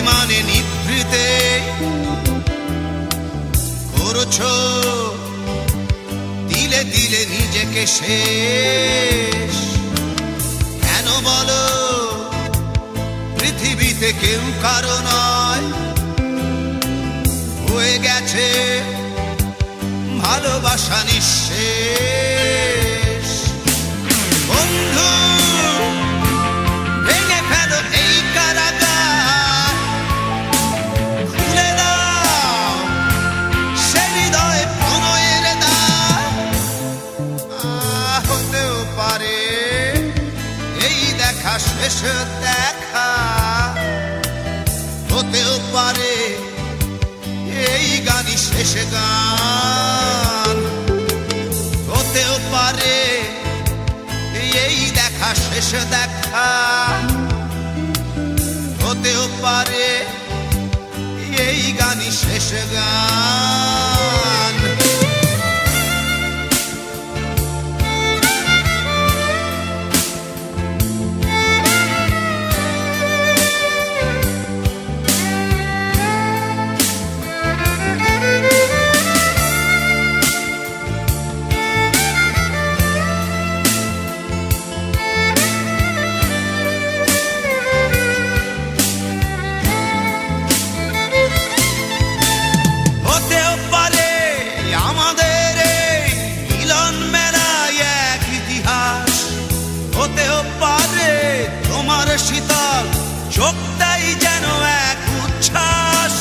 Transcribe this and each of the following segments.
অভিমানে নিভৃতে করছো দিলে দিলে নিজেকে শেষ। কেন বলো পৃথিবীতে কেউ কারো নয়, হয়ে গেছে ভালোবাসা নিঃশেষ। বন্ধু ভেঙে ফেলো এই কারাগার, খুলে দাও সে হৃদয়ে প্রণয়ের দ্বার। হতেও পারে এই দেখা শেষ দেখা, হতেও পারে এই গানই শেষ গান, হতেও পারে এই দেখা শেষ দেখা, হতেও পারে এই গানই শেষ গান। শীতল চোখটাই যেন এক উচ্ছ্বাস,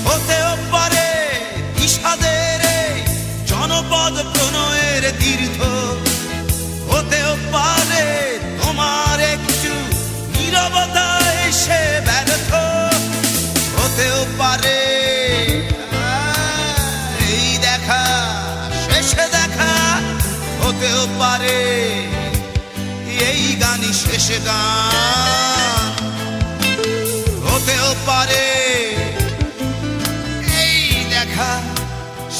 হতেও পারে বিষাদের জনপদ প্রণয়ের তীর্থ, হতেও পারে তোমার একটু নীরবতা এসে ব্যর্থ, হতেও পারে এই দেখা শেষে দেখা, হতেও পারে এই গানই শেষ গান, হতেও পারে এই দেখা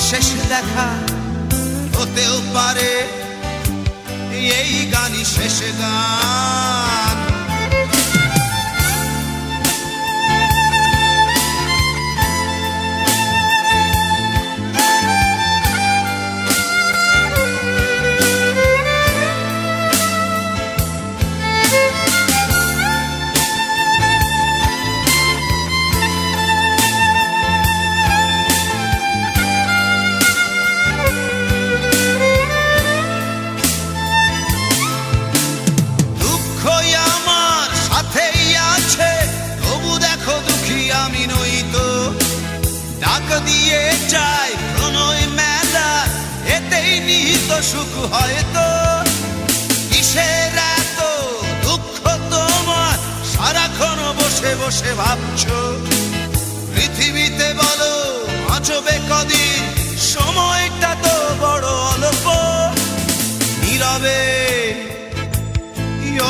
শেষ দেখা, হতেও পারে এই গানই শেষ গান। দিয়ে চাই প্রণয় মেলা, এতেই নিহিত সুখ হয়তো। কিসের এত দুঃখ তোমার সারাক্ষণ বসে বসে ভাবছো, পৃথিবীতে বলো বাঁচবে কদিন, সময়টা তো বড় অল্প। নীরবে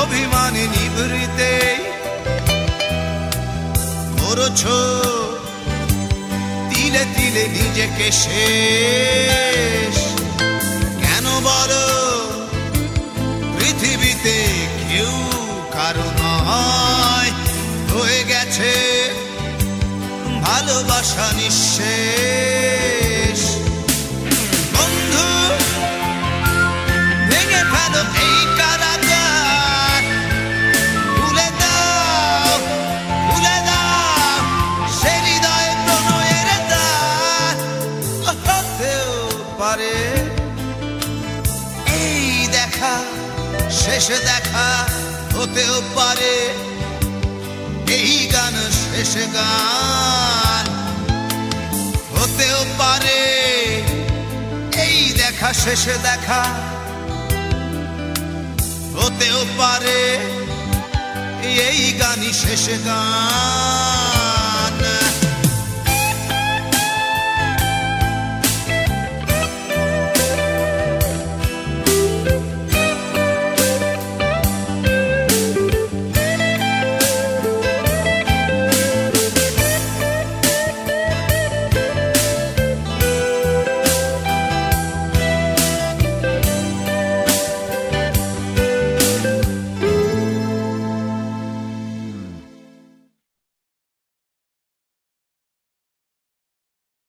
অভিমানে নিভৃতে করছো দিলে দিলে নিজেকে শেষ। কেন বলো পৃথিবীতে কেউ কারো নয়, হয়ে গেছে ভালোবাসা নিঃশেষ। বন্ধু ভেঙে ফেলো এই কারাগার, খুলে দাও খুলে দাও সে হৃদয়ে প্রণয়ের দ্বার। হতেও পারে এই দেখা শেষ দেখা, হতেও পারে এই গান শেষ গান, হতেও পারে এই দেখা শেষ দেখা, হতেও পারে এই গানই শেষ গান।